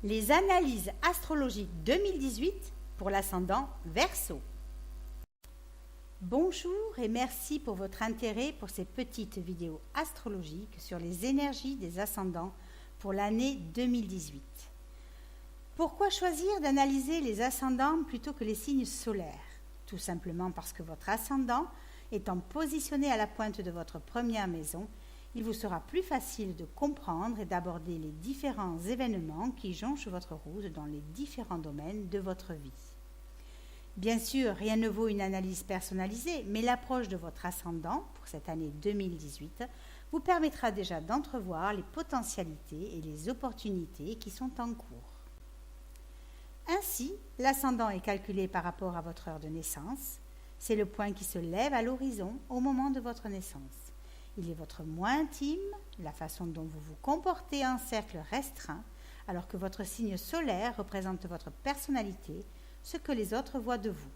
Les analyses astrologiques 2018 pour l'ascendant Verseau. Bonjour et merci pour votre intérêt pour ces petites vidéos astrologiques sur les énergies des ascendants pour l'année 2018. Pourquoi choisir d'analyser les ascendants plutôt que les signes solaires? Tout simplement parce que votre ascendant étant positionné à la pointe de votre première maison, il vous sera plus facile de comprendre et d'aborder les différents événements qui jonchent votre route dans les différents domaines de votre vie. Bien sûr, rien ne vaut une analyse personnalisée, mais l'approche de votre ascendant pour cette année 2018 vous permettra déjà d'entrevoir les potentialités et les opportunités qui sont en cours. Ainsi, l'ascendant est calculé par rapport à votre heure de naissance. C'est le point qui se lève à l'horizon au moment de votre naissance. Il est votre moi intime, la façon dont vous vous comportez en cercle restreint, alors que votre signe solaire représente votre personnalité, ce que les autres voient de vous.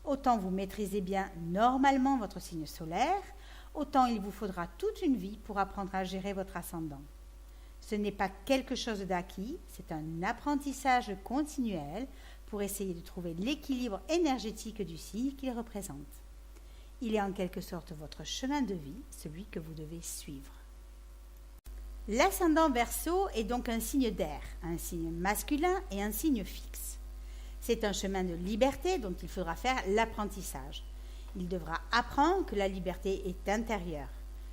Autant vous maîtrisez bien normalement votre signe solaire, autant il vous faudra toute une vie pour apprendre à gérer votre ascendant. Ce n'est pas quelque chose d'acquis, c'est un apprentissage continuel pour essayer de trouver l'équilibre énergétique du signe qu'il représente. Il est en quelque sorte votre chemin de vie, celui que vous devez suivre. L'ascendant Verseau est donc un signe d'air, un signe masculin et un signe fixe. C'est un chemin de liberté dont il faudra faire l'apprentissage. Il devra apprendre que la liberté est intérieure.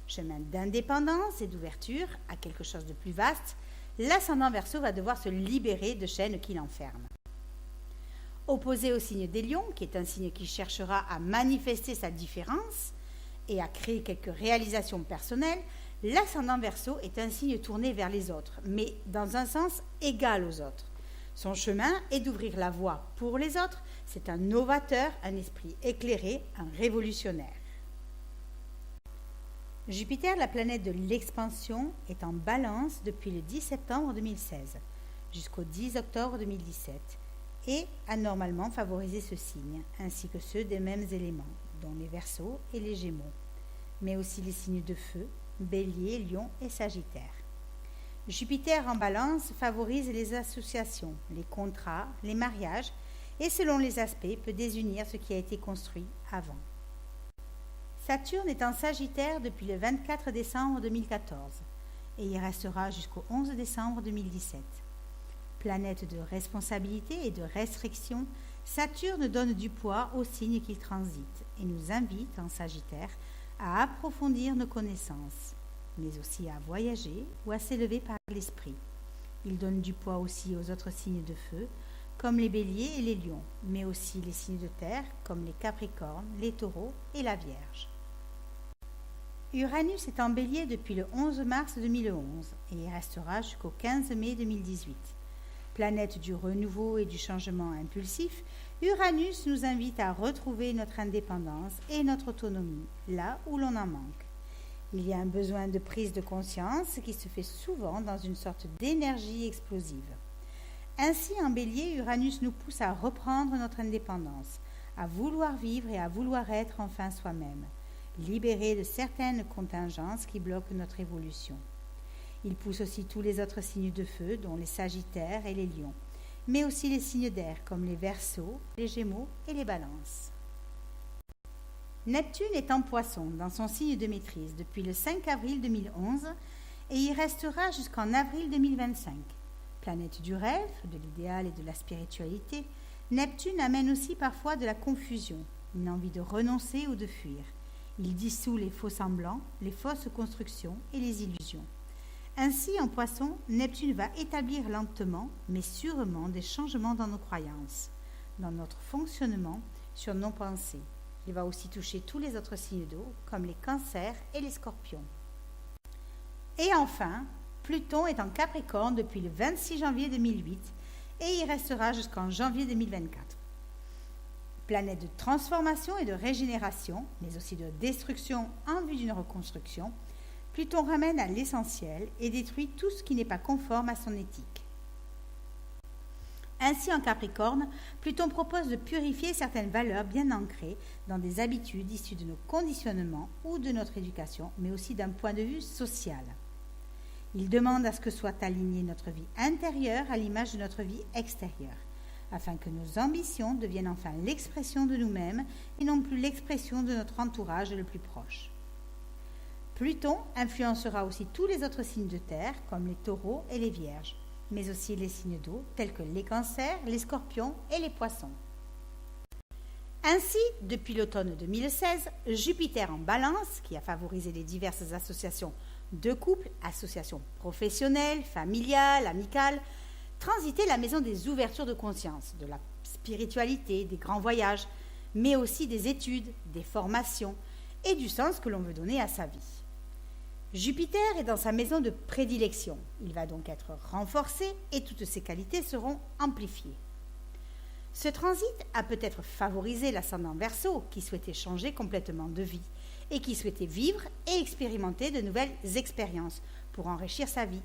Chemin d'indépendance et d'ouverture à quelque chose de plus vaste, l'ascendant Verseau va devoir se libérer de chaînes qui l'enferment. Opposé au signe des lions, qui est un signe qui cherchera à manifester sa différence et à créer quelques réalisations personnelles, l'ascendant Verseau est un signe tourné vers les autres, mais dans un sens égal aux autres. Son chemin est d'ouvrir la voie pour les autres, c'est un novateur, un esprit éclairé, un révolutionnaire. Jupiter, la planète de l'expansion, est en balance depuis le 10 septembre 2016 jusqu'au 10 octobre 2017 et a normalement favorisé ce signe, ainsi que ceux des mêmes éléments, dont les Verseaux et les Gémeaux, mais aussi les signes de feu, Bélier, Lion et Sagittaire. Jupiter en balance favorise les associations, les contrats, les mariages, et selon les aspects peut désunir ce qui a été construit avant. Saturne est en Sagittaire depuis le 24 décembre 2014 et y restera jusqu'au 11 décembre 2017. Planète de responsabilité et de restriction, Saturne donne du poids aux signes qu'il transite et nous invite en Sagittaire à approfondir nos connaissances, mais aussi à voyager ou à s'élever par l'esprit. Il donne du poids aussi aux autres signes de feu, comme les béliers et les lions, mais aussi les signes de terre, comme les capricornes, les taureaux et la Vierge. Uranus est en bélier depuis le 11 mars 2011 et y restera jusqu'au 15 mai 2018. Planète du renouveau et du changement impulsif, Uranus nous invite à retrouver notre indépendance et notre autonomie, là où l'on en manque. Il y a un besoin de prise de conscience qui se fait souvent dans une sorte d'énergie explosive. Ainsi, en bélier, Uranus nous pousse à reprendre notre indépendance, à vouloir vivre et à vouloir être enfin soi-même, libéré de certaines contingences qui bloquent notre évolution. Il pousse aussi tous les autres signes de feu, dont les Sagittaires et les Lions, mais aussi les signes d'air, comme les Verseaux, les Gémeaux et les Balances. Neptune est en Poisson, dans son signe de maîtrise, depuis le 5 avril 2011 et y restera jusqu'en avril 2025. Planète du rêve, de l'idéal et de la spiritualité, Neptune amène aussi parfois de la confusion, une envie de renoncer ou de fuir. Il dissout les faux semblants, les fausses constructions et les illusions. Ainsi, en Poisson, Neptune va établir lentement, mais sûrement, des changements dans nos croyances, dans notre fonctionnement, sur nos pensées. Il va aussi toucher tous les autres signes d'eau, comme les cancers et les scorpions. Et enfin, Pluton est en Capricorne depuis le 26 janvier 2008 et y restera jusqu'en janvier 2024. Planète de transformation et de régénération, mais aussi de destruction en vue d'une reconstruction, Pluton ramène à l'essentiel et détruit tout ce qui n'est pas conforme à son éthique. Ainsi, en Capricorne, Pluton propose de purifier certaines valeurs bien ancrées dans des habitudes issues de nos conditionnements ou de notre éducation, mais aussi d'un point de vue social. Il demande à ce que soit alignée notre vie intérieure à l'image de notre vie extérieure, afin que nos ambitions deviennent enfin l'expression de nous-mêmes et non plus l'expression de notre entourage le plus proche. Pluton influencera aussi tous les autres signes de terre, comme les taureaux et les vierges, mais aussi les signes d'eau, tels que les cancers, les scorpions et les poissons. Ainsi, depuis l'automne 2016, Jupiter en balance, qui a favorisé les diverses associations de couple, associations professionnelles, familiales, amicales, transitait la maison des ouvertures de conscience, de la spiritualité, des grands voyages, mais aussi des études, des formations et du sens que l'on veut donner à sa vie. Jupiter est dans sa maison de prédilection. Il va donc être renforcé et toutes ses qualités seront amplifiées. Ce transit a peut-être favorisé l'ascendant Verseau qui souhaitait changer complètement de vie et qui souhaitait vivre et expérimenter de nouvelles expériences pour enrichir sa vie.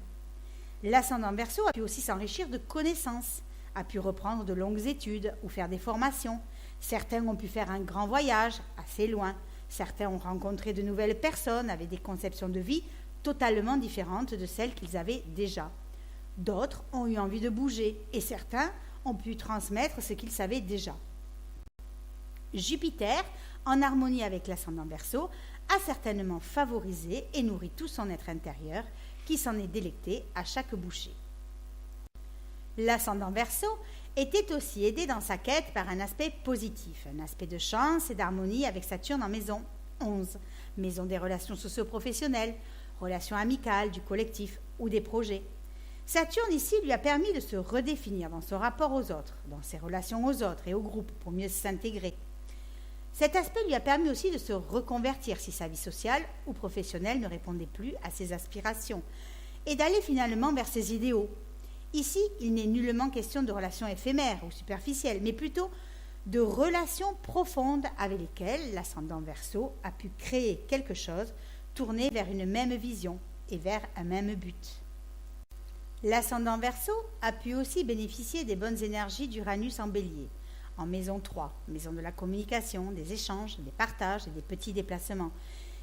L'ascendant Verseau a pu aussi s'enrichir de connaissances, a pu reprendre de longues études ou faire des formations. Certains ont pu faire un grand voyage assez loin. Certains ont rencontré de nouvelles personnes avec des conceptions de vie totalement différentes de celles qu'ils avaient déjà. D'autres ont eu envie de bouger et certains ont pu transmettre ce qu'ils savaient déjà. Jupiter, en harmonie avec l'ascendant Verseau, a certainement favorisé et nourri tout son être intérieur qui s'en est délecté à chaque bouchée. L'ascendant Verseau était aussi aidé dans sa quête par un aspect positif, un aspect de chance et d'harmonie avec Saturne en maison 11, maison des relations socio-professionnelles, relations amicales, du collectif ou des projets. Saturne ici lui a permis de se redéfinir dans son rapport aux autres, dans ses relations aux autres et au groupe pour mieux s'intégrer. Cet aspect lui a permis aussi de se reconvertir si sa vie sociale ou professionnelle ne répondait plus à ses aspirations et d'aller finalement vers ses idéaux. Ici, il n'est nullement question de relations éphémères ou superficielles, mais plutôt de relations profondes avec lesquelles l'ascendant Verseau a pu créer quelque chose tourné vers une même vision et vers un même but. L'ascendant Verseau a pu aussi bénéficier des bonnes énergies d'Uranus en Bélier, en maison 3, maison de la communication, des échanges, des partages et des petits déplacements.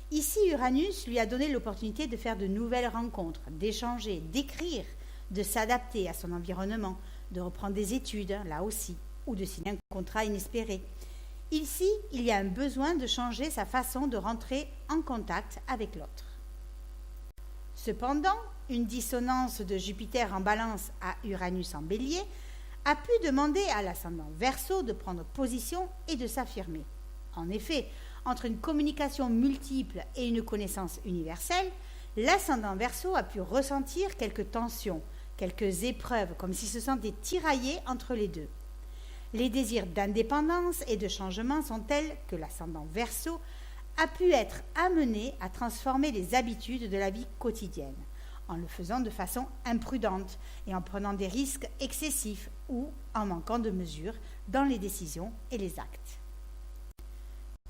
Ici, Uranus lui a donné l'opportunité de faire de nouvelles rencontres, d'échanger, d'écrire, de s'adapter à son environnement, de reprendre des études, là aussi, ou de signer un contrat inespéré. Ici, il y a un besoin de changer sa façon de rentrer en contact avec l'autre. Cependant, une dissonance de Jupiter en balance à Uranus en Bélier a pu demander à l'ascendant Verseau de prendre position et de s'affirmer. En effet, entre une communication multiple et une connaissance universelle, l'ascendant Verseau a pu ressentir quelques tensions, quelques épreuves, comme s'il se sentait tiraillé entre les deux. Les désirs d'indépendance et de changement sont tels que l'ascendant Verseau a pu être amené à transformer les habitudes de la vie quotidienne, en le faisant de façon imprudente et en prenant des risques excessifs ou en manquant de mesures dans les décisions et les actes.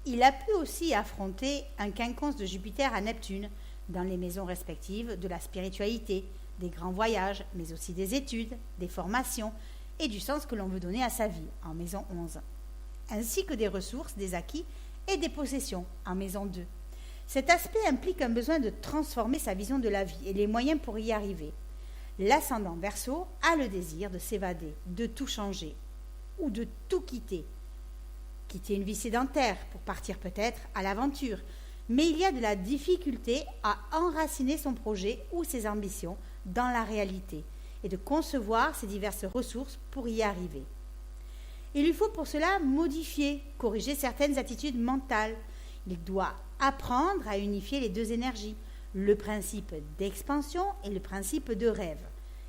Il a pu aussi affronter un quinconce de Jupiter à Neptune dans les maisons respectives de la spiritualité, des grands voyages, mais aussi des études, des formations et du sens que l'on veut donner à sa vie en maison 11, ainsi que des ressources, des acquis et des possessions en maison 2. Cet aspect implique un besoin de transformer sa vision de la vie et les moyens pour y arriver. L'ascendant Verseau a le désir de s'évader, de tout changer ou de tout quitter. Quitter une vie sédentaire pour partir peut-être à l'aventure, mais il y a de la difficulté à enraciner son projet ou ses ambitions dans la réalité et de concevoir ses diverses ressources pour y arriver. Il lui faut pour cela modifier, corriger certaines attitudes mentales. Il doit apprendre à unifier les deux énergies, le principe d'expansion et le principe de rêve.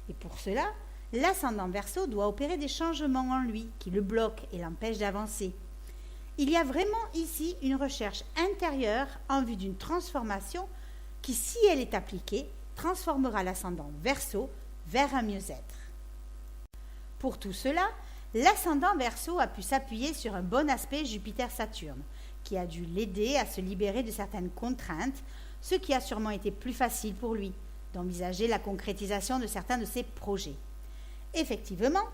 Et pour cela, l'ascendant Verseau doit opérer des changements en lui qui le bloquent et l'empêchent d'avancer. Il y a vraiment ici une recherche intérieure en vue d'une transformation qui, si elle est appliquée, transformera l'ascendant Verseau vers un mieux-être. Pour tout cela, l'ascendant Verseau a pu s'appuyer sur un bon aspect Jupiter-Saturne, qui a dû l'aider à se libérer de certaines contraintes, ce qui a sûrement été plus facile pour lui d'envisager la concrétisation de certains de ses projets. Effectivement,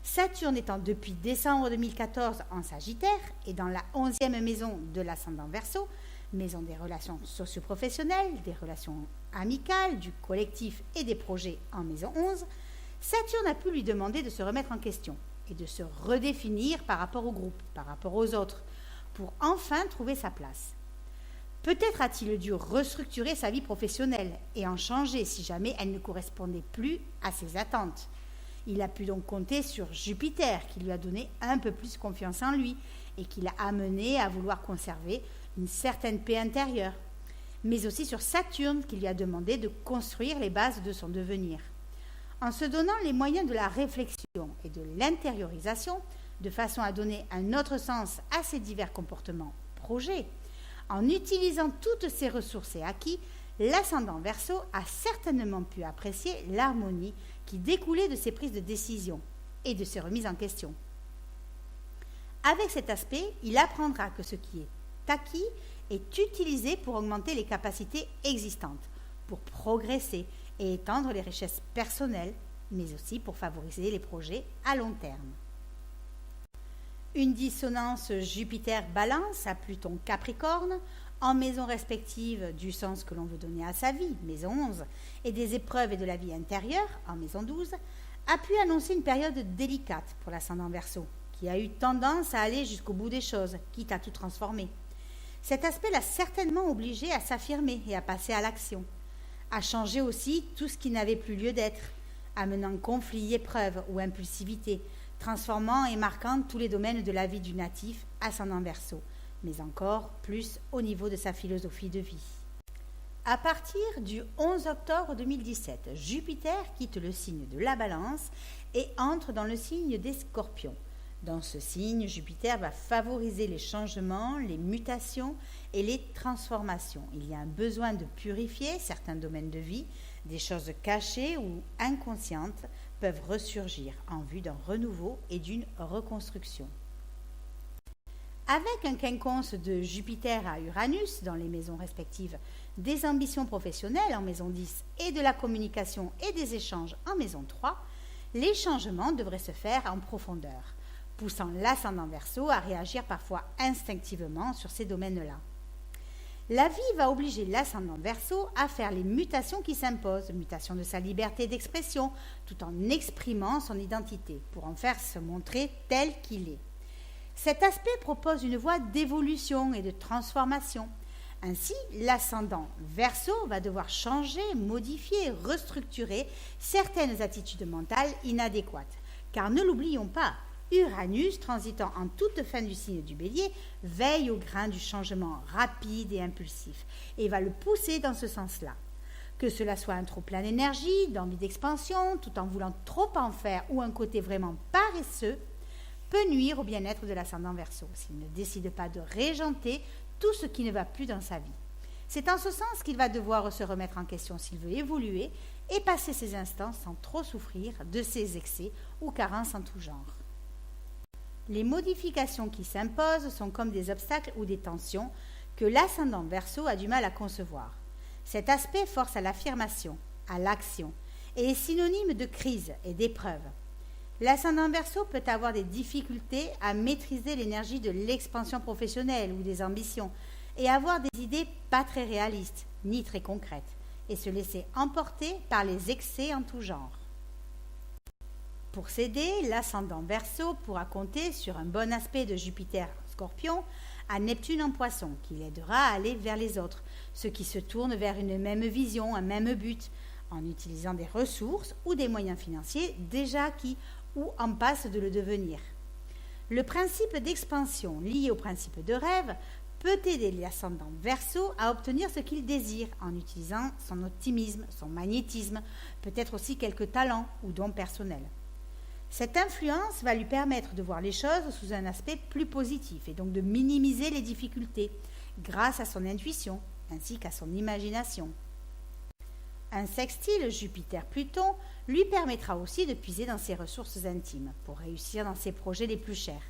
Saturne étant depuis décembre 2014 en Sagittaire et dans la 11e maison de l'ascendant Verseau, maison des relations socio-professionnelles, des relations amicale, du collectif et des projets en maison 11, Saturne a pu lui demander de se remettre en question et de se redéfinir par rapport au groupe, par rapport aux autres, pour enfin trouver sa place. Peut-être a-t-il dû restructurer sa vie professionnelle et en changer si jamais elle ne correspondait plus à ses attentes. Il a pu donc compter sur Jupiter qui lui a donné un peu plus confiance en lui et qui l'a amené à vouloir conserver une certaine paix intérieure, mais aussi sur Saturne qui lui a demandé de construire les bases de son devenir. En se donnant les moyens de la réflexion et de l'intériorisation, de façon à donner un autre sens à ses divers comportements, projets, en utilisant toutes ses ressources et acquis, l'ascendant Verseau a certainement pu apprécier l'harmonie qui découlait de ses prises de décision et de ses remises en question. Avec cet aspect, il apprendra que ce qui est acquis est utilisé pour augmenter les capacités existantes, pour progresser et étendre les richesses personnelles, mais aussi pour favoriser les projets à long terme. Une dissonance Jupiter-Balance à Pluton-Capricorne, en maison respective du sens que l'on veut donner à sa vie, maison 11, et des épreuves et de la vie intérieure, en maison 12, a pu annoncer une période délicate pour l'ascendant Verseau, qui a eu tendance à aller jusqu'au bout des choses, quitte à tout transformer. Cet aspect l'a certainement obligé à s'affirmer et à passer à l'action, à changer aussi tout ce qui n'avait plus lieu d'être, amenant conflits, épreuves ou impulsivité, transformant et marquant tous les domaines de la vie du natif ascendant Verseau, mais encore plus au niveau de sa philosophie de vie. À partir du 11 octobre 2017, Jupiter quitte le signe de la Balance et entre dans le signe des Scorpions. Dans ce signe, Jupiter va favoriser les changements, les mutations et les transformations. Il y a un besoin de purifier certains domaines de vie, des choses cachées ou inconscientes peuvent ressurgir en vue d'un renouveau et d'une reconstruction. Avec un quinconce de Jupiter à Uranus dans les maisons respectives des ambitions professionnelles en maison 10 et de la communication et des échanges en maison 3, les changements devraient se faire en profondeur, poussant l'ascendant Verseau à réagir parfois instinctivement sur ces domaines-là. La vie va obliger l'ascendant Verseau à faire les mutations qui s'imposent, mutation de sa liberté d'expression, tout en exprimant son identité, pour en faire se montrer tel qu'il est. Cet aspect propose une voie d'évolution et de transformation. Ainsi, l'ascendant Verseau va devoir changer, modifier, restructurer certaines attitudes mentales inadéquates. Car ne l'oublions pas, Uranus, transitant en toute fin du signe du Bélier, veille au grain du changement rapide et impulsif et va le pousser dans ce sens-là. Que cela soit un trop-plein d'énergie, d'envie d'expansion, tout en voulant trop en faire ou un côté vraiment paresseux, peut nuire au bien-être de l'ascendant Verseau s'il ne décide pas de régenter tout ce qui ne va plus dans sa vie. C'est en ce sens qu'il va devoir se remettre en question s'il veut évoluer et passer ses instants sans trop souffrir de ses excès ou carences en tout genre. Les modifications qui s'imposent sont comme des obstacles ou des tensions que l'ascendant Verseau a du mal à concevoir. Cet aspect force à l'affirmation, à l'action, et est synonyme de crise et d'épreuve. L'ascendant Verseau peut avoir des difficultés à maîtriser l'énergie de l'expansion professionnelle ou des ambitions et avoir des idées pas très réalistes, ni très concrètes, et se laisser emporter par les excès en tout genre. Pour s'aider, l'ascendant Verseau pourra compter sur un bon aspect de Jupiter Scorpion à Neptune en Poisson, qui l'aidera à aller vers les autres, ceux qui se tournent vers une même vision, un même but, en utilisant des ressources ou des moyens financiers déjà acquis ou en passe de le devenir. Le principe d'expansion lié au principe de rêve peut aider l'ascendant Verseau à obtenir ce qu'il désire en utilisant son optimisme, son magnétisme, peut-être aussi quelques talents ou dons personnels. Cette influence va lui permettre de voir les choses sous un aspect plus positif et donc de minimiser les difficultés grâce à son intuition ainsi qu'à son imagination. Un sextile Jupiter-Pluton lui permettra aussi de puiser dans ses ressources intimes pour réussir dans ses projets les plus chers.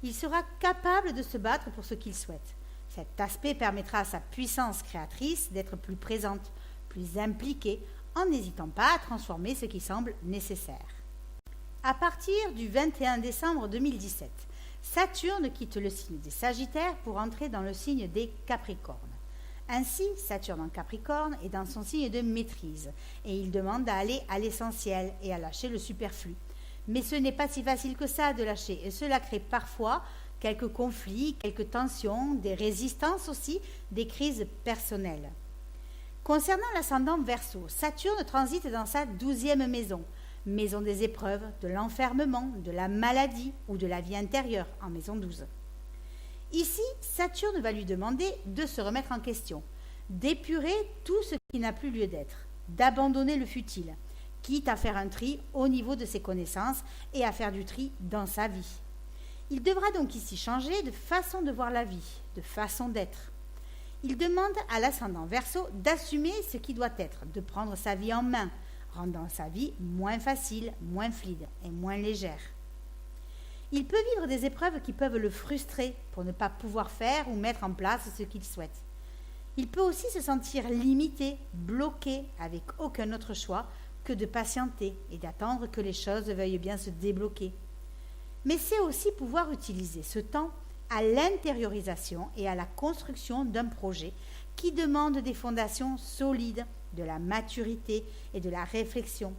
Il sera capable de se battre pour ce qu'il souhaite. Cet aspect permettra à sa puissance créatrice d'être plus présente, plus impliquée, en n'hésitant pas à transformer ce qui semble nécessaire. À partir du 21 décembre 2017, Saturne quitte le signe des Sagittaires pour entrer dans le signe des Capricornes. Ainsi, Saturne en Capricorne est dans son signe de maîtrise et il demande à aller à l'essentiel et à lâcher le superflu. Mais ce n'est pas si facile que ça de lâcher et cela crée parfois quelques conflits, quelques tensions, des résistances aussi, des crises personnelles. Concernant l'ascendant Verseau, Saturne transite dans sa 12e maison, maison des épreuves, de l'enfermement, de la maladie ou de la vie intérieure en maison 12. Ici, Saturne va lui demander de se remettre en question, d'épurer tout ce qui n'a plus lieu d'être, d'abandonner le futile, quitte à faire un tri au niveau de ses connaissances et à faire du tri dans sa vie. Il devra donc ici changer de façon de voir la vie, de façon d'être. Il demande à l'ascendant Verseau d'assumer ce qui doit être, de prendre sa vie en main, rendant sa vie moins facile, moins fluide et moins légère. Il peut vivre des épreuves qui peuvent le frustrer pour ne pas pouvoir faire ou mettre en place ce qu'il souhaite. Il peut aussi se sentir limité, bloqué, avec aucun autre choix que de patienter et d'attendre que les choses veuillent bien se débloquer. Mais c'est aussi pouvoir utiliser ce temps à l'intériorisation et à la construction d'un projet qui demande des fondations solides, de la maturité et de la réflexion.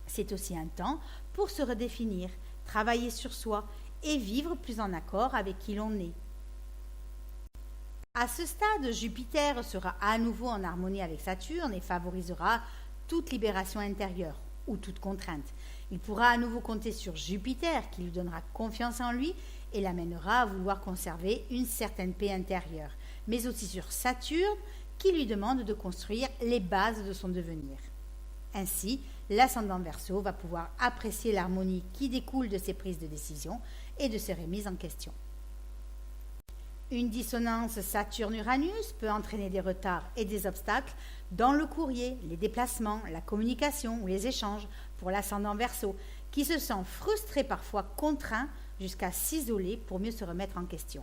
C'est aussi un temps pour se redéfinir, travailler sur soi et vivre plus en accord avec qui l'on est. À ce stade, Jupiter sera à nouveau en harmonie avec Saturne et favorisera toute libération intérieure ou toute contrainte. Il pourra à nouveau compter sur Jupiter qui lui donnera confiance en lui et l'amènera à vouloir conserver une certaine paix intérieure, mais aussi sur Saturne qui lui demande de construire les bases de son devenir. Ainsi, l'ascendant Verseau va pouvoir apprécier l'harmonie qui découle de ses prises de décision et de ses remises en question. Une dissonance Saturne-Uranus peut entraîner des retards et des obstacles dans le courrier, les déplacements, la communication ou les échanges pour l'ascendant Verseau, qui se sent frustré, parfois contraint, jusqu'à s'isoler pour mieux se remettre en question.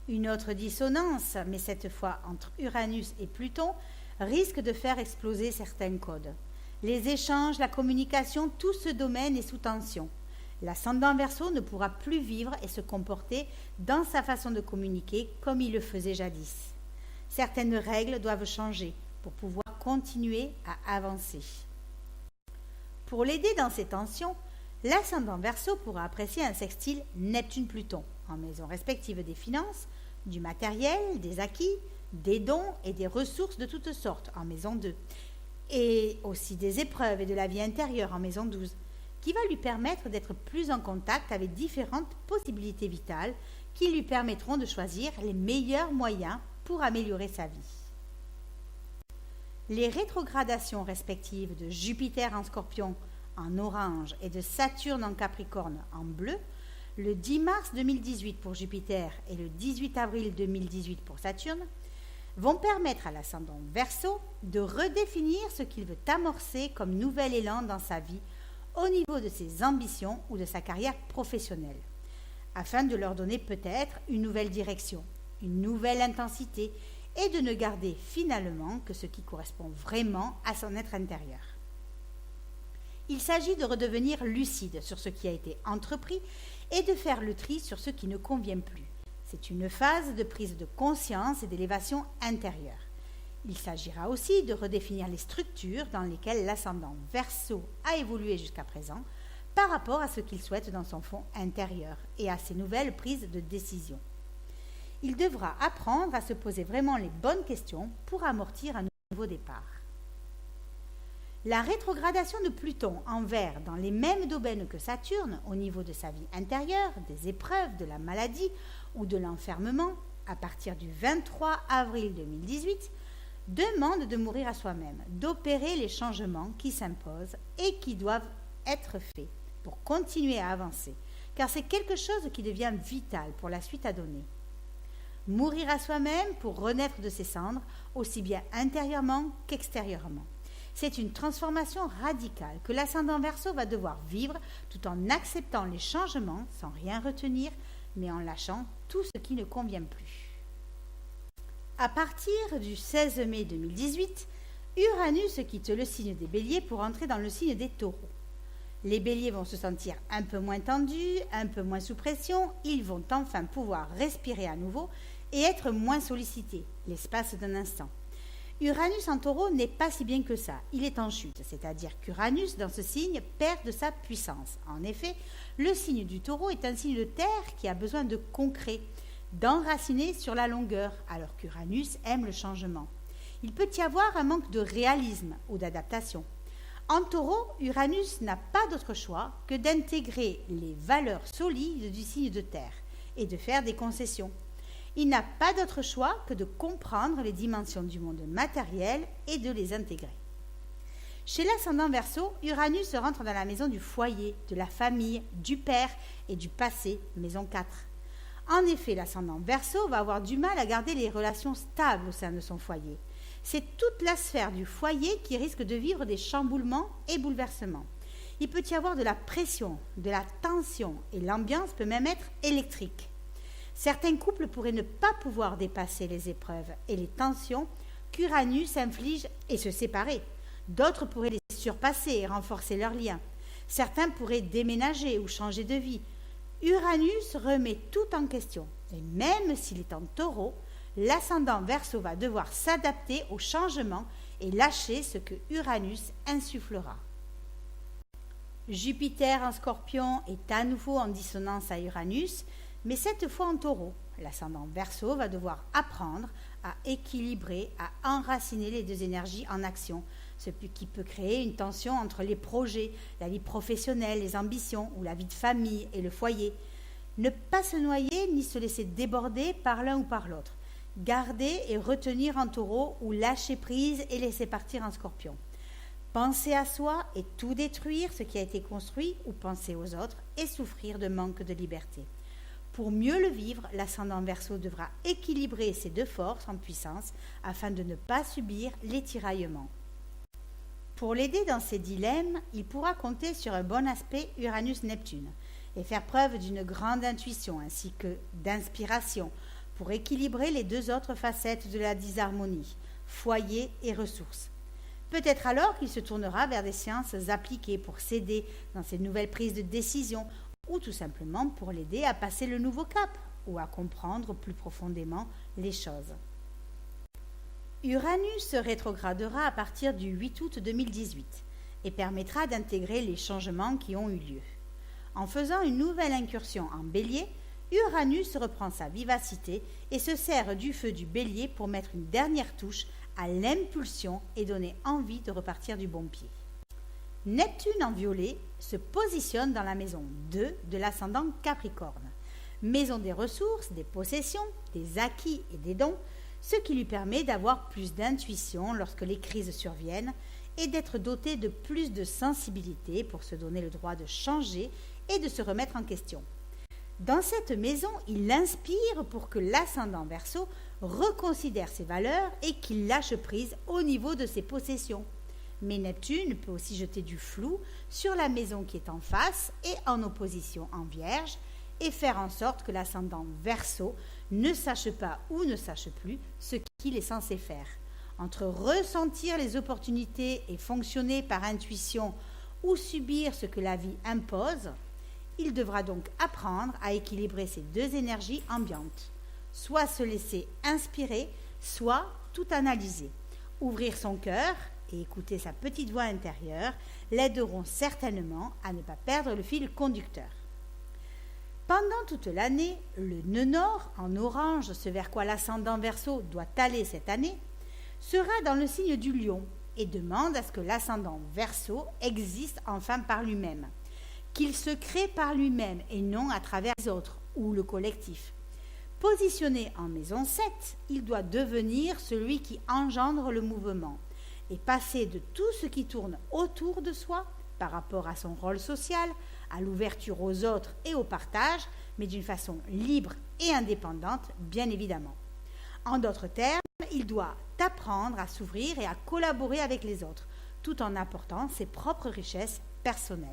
Une autre dissonance, mais cette fois entre Uranus et Pluton, risque de faire exploser certains codes. Les échanges, la communication, tout ce domaine est sous tension. L'ascendant Verseau ne pourra plus vivre et se comporter dans sa façon de communiquer comme il le faisait jadis. Certaines règles doivent changer pour pouvoir continuer à avancer. Pour l'aider dans ces tensions, l'ascendant Verseau pourra apprécier un sextile Neptune-Pluton en maison respective des finances, du matériel, des acquis, des dons et des ressources de toutes sortes en maison 2, et aussi des épreuves et de la vie intérieure en maison 12, qui va lui permettre d'être plus en contact avec différentes possibilités vitales qui lui permettront de choisir les meilleurs moyens pour améliorer sa vie. Les rétrogradations respectives de Jupiter en Scorpion en orange et de Saturne en Capricorne en bleu, le 10 mars 2018 pour Jupiter et le 18 avril 2018 pour Saturne, vont permettre à l'ascendant Verseau de redéfinir ce qu'il veut amorcer comme nouvel élan dans sa vie au niveau de ses ambitions ou de sa carrière professionnelle, afin de leur donner peut-être une nouvelle direction, une nouvelle intensité et de ne garder finalement que ce qui correspond vraiment à son être intérieur. Il s'agit de redevenir lucide sur ce qui a été entrepris et de faire le tri sur ce qui ne convient plus. C'est une phase de prise de conscience et d'élévation intérieure. Il s'agira aussi de redéfinir les structures dans lesquelles l'ascendant Verseau a évolué jusqu'à présent par rapport à ce qu'il souhaite dans son fond intérieur et à ses nouvelles prises de décision. Il devra apprendre à se poser vraiment les bonnes questions pour amortir un nouveau départ. La rétrogradation de Pluton en Vert dans les mêmes domaines que Saturne au niveau de sa vie intérieure, des épreuves, de la maladie ou de l'enfermement à partir du 23 avril 2018 demande de mourir à soi-même, d'opérer les changements qui s'imposent et qui doivent être faits pour continuer à avancer, car c'est quelque chose qui devient vital pour la suite à donner. Mourir à soi-même pour renaître de ses cendres, aussi bien intérieurement qu'extérieurement. C'est une transformation radicale que l'ascendant Verseau va devoir vivre tout en acceptant les changements sans rien retenir, mais en lâchant tout ce qui ne convient plus. À partir du 16 mai 2018, Uranus quitte le signe des Béliers pour entrer dans le signe des Taureaux. Les Béliers vont se sentir un peu moins tendus, un peu moins sous pression, ils vont enfin pouvoir respirer à nouveau et être moins sollicité, l'espace d'un instant. Uranus en taureau n'est pas si bien que ça, il est en chute, c'est-à-dire qu'Uranus dans ce signe perd de sa puissance. En effet, le signe du taureau est un signe de terre qui a besoin de concret, d'enraciner sur la longueur, alors qu'Uranus aime le changement. Il peut y avoir un manque de réalisme ou d'adaptation. En taureau, Uranus n'a pas d'autre choix que d'intégrer les valeurs solides du signe de terre et de faire des concessions. Il n'a pas d'autre choix que de comprendre les dimensions du monde matériel et de les intégrer. Chez l'ascendant Verseau, Uranus rentre dans la maison du foyer, de la famille, du père et du passé, maison 4. En effet, l'ascendant Verseau va avoir du mal à garder les relations stables au sein de son foyer. C'est toute la sphère du foyer qui risque de vivre des chamboulements et bouleversements. Il peut y avoir de la pression, de la tension et l'ambiance peut même être électrique. Certains couples pourraient ne pas pouvoir dépasser les épreuves et les tensions qu'Uranus inflige et se séparer. D'autres pourraient les surpasser et renforcer leurs liens. Certains pourraient déménager ou changer de vie. Uranus remet tout en question. Et même s'il est en taureau, l'ascendant Verseau va devoir s'adapter au changement et lâcher ce que Uranus insufflera. Jupiter en Scorpion est à nouveau en dissonance à Uranus, mais cette fois en taureau. L'ascendant Verseau va devoir apprendre à équilibrer, à enraciner les deux énergies en action, ce qui peut créer une tension entre les projets, la vie professionnelle, les ambitions ou la vie de famille et le foyer. Ne pas se noyer ni se laisser déborder par l'un ou par l'autre. Garder et retenir en taureau ou lâcher prise et laisser partir en Scorpion. Penser à soi et tout détruire ce qui a été construit ou penser aux autres et souffrir de manque de liberté. Pour mieux le vivre, l'ascendant Verseau devra équilibrer ces deux forces en puissance afin de ne pas subir les tiraillements. Pour l'aider dans ses dilemmes, il pourra compter sur un bon aspect Uranus-Neptune et faire preuve d'une grande intuition ainsi que d'inspiration pour équilibrer les deux autres facettes de la disharmonie, foyer et ressources. Peut-être alors qu'il se tournera vers des sciences appliquées pour s'aider dans ses nouvelles prises de décision ou tout simplement pour l'aider à passer le nouveau cap ou à comprendre plus profondément les choses. Uranus se rétrogradera à partir du 8 août 2018 et permettra d'intégrer les changements qui ont eu lieu. En faisant une nouvelle incursion en Bélier, Uranus reprend sa vivacité et se sert du feu du Bélier pour mettre une dernière touche à l'impulsion et donner envie de repartir du bon pied. Neptune en violet se positionne dans la maison 2 de l'ascendant Capricorne, maison des ressources, des possessions, des acquis et des dons, ce qui lui permet d'avoir plus d'intuition lorsque les crises surviennent et d'être doté de plus de sensibilité pour se donner le droit de changer et de se remettre en question. Dans cette maison, il inspire pour que l'ascendant Verseau reconsidère ses valeurs et qu'il lâche prise au niveau de ses possessions. Mais Neptune peut aussi jeter du flou sur la maison qui est en face et en opposition en Vierge et faire en sorte que l'ascendant Verseau ne sache pas ou ne sache plus ce qu'il est censé faire. Entre ressentir les opportunités et fonctionner par intuition ou subir ce que la vie impose, il devra donc apprendre à équilibrer ces deux énergies ambiantes, soit se laisser inspirer, soit tout analyser. Ouvrir son cœur et écouter sa petite voix intérieure l'aideront certainement à ne pas perdre le fil conducteur. Pendant toute l'année, le nœud nord, en orange, ce vers quoi l'ascendant Verseau doit aller cette année, sera dans le signe du lion et demande à ce que l'ascendant Verseau existe enfin par lui-même, qu'il se crée par lui-même et non à travers les autres ou le collectif. Positionné en maison 7, il doit devenir celui qui engendre le mouvement et passer de tout ce qui tourne autour de soi par rapport à son rôle social, à l'ouverture aux autres et au partage, mais d'une façon libre et indépendante, bien évidemment. En d'autres termes, il doit apprendre à s'ouvrir et à collaborer avec les autres, tout en apportant ses propres richesses personnelles.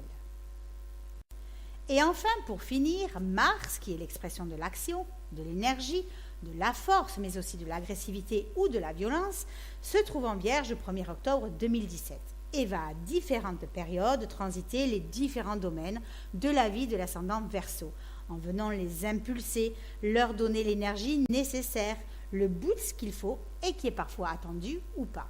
Et enfin, pour finir, Mars, qui est l'expression de l'action, de l'énergie, de la force, mais aussi de l'agressivité ou de la violence, se trouve en Vierge le 1er octobre 2017 et va à différentes périodes transiter les différents domaines de la vie de l'ascendant Verseau, en venant les impulser, leur donner l'énergie nécessaire, le boost qu'il faut et qui est parfois attendu ou pas.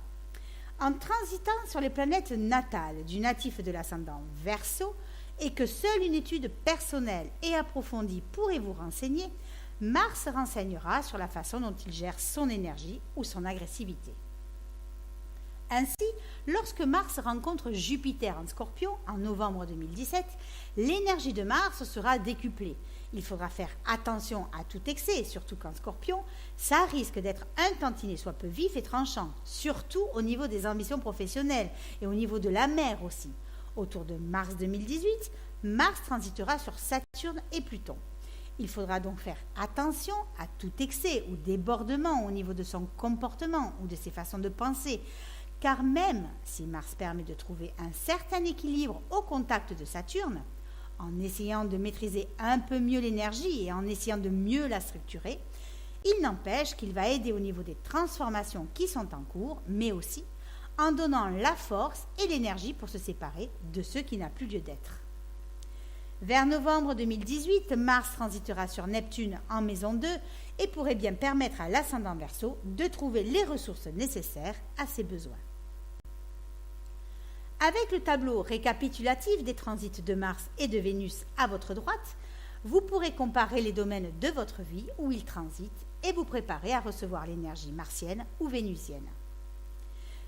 En transitant sur les planètes natales du natif de l'ascendant Verseau et que seule une étude personnelle et approfondie pourrait vous renseigner, Mars renseignera sur la façon dont il gère son énergie ou son agressivité. Ainsi, lorsque Mars rencontre Jupiter en Scorpion en novembre 2017, l'énergie de Mars sera décuplée. Il faudra faire attention à tout excès, surtout qu'en Scorpion, ça risque d'être un tantinet soit peu vif et tranchant, surtout au niveau des ambitions professionnelles et au niveau de la mer aussi. Autour de mars 2018, Mars transitera sur Saturne et Pluton. Il faudra donc faire attention à tout excès ou débordement au niveau de son comportement ou de ses façons de penser, car même si Mars permet de trouver un certain équilibre au contact de Saturne, en essayant de maîtriser un peu mieux l'énergie et en essayant de mieux la structurer, il n'empêche qu'il va aider au niveau des transformations qui sont en cours, mais aussi en donnant la force et l'énergie pour se séparer de ce qui n'a plus lieu d'être. Vers novembre 2018, Mars transitera sur Neptune en maison 2 et pourrait bien permettre à l'ascendant Verseau de trouver les ressources nécessaires à ses besoins. Avec le tableau récapitulatif des transits de Mars et de Vénus à votre droite, vous pourrez comparer les domaines de votre vie où ils transitent et vous préparer à recevoir l'énergie martienne ou vénusienne.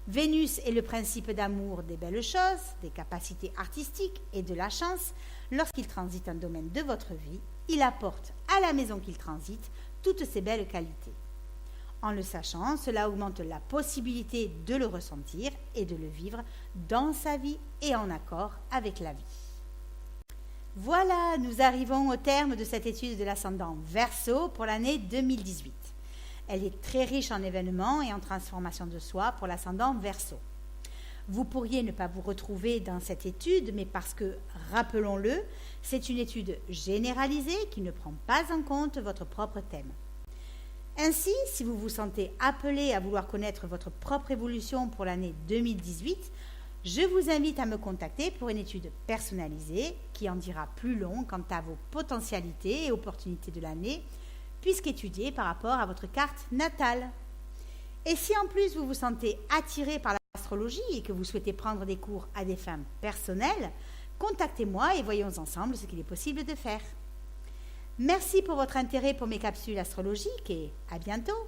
Vénus est le principe d'amour des belles choses, des capacités artistiques et de la chance. Lorsqu'il transite un domaine de votre vie, il apporte à la maison qu'il transite toutes ces belles qualités. En le sachant, cela augmente la possibilité de le ressentir et de le vivre dans sa vie et en accord avec la vie. Voilà, nous arrivons au terme de cette étude de l'ascendant Verseau pour l'année 2018. Elle est très riche en événements et en transformations de soi pour l'ascendant Verseau. Vous pourriez ne pas vous retrouver dans cette étude, mais parce que, rappelons-le, c'est une étude généralisée qui ne prend pas en compte votre propre thème. Ainsi, si vous vous sentez appelé à vouloir connaître votre propre évolution pour l'année 2018, je vous invite à me contacter pour une étude personnalisée qui en dira plus long quant à vos potentialités et opportunités de l'année, puisqu'étudiée par rapport à votre carte natale. Et si en plus vous vous sentez attiré par l'astrologie et que vous souhaitez prendre des cours à des fins personnelles, contactez-moi et voyons ensemble ce qu'il est possible de faire. Merci pour votre intérêt pour mes capsules astrologiques et à bientôt.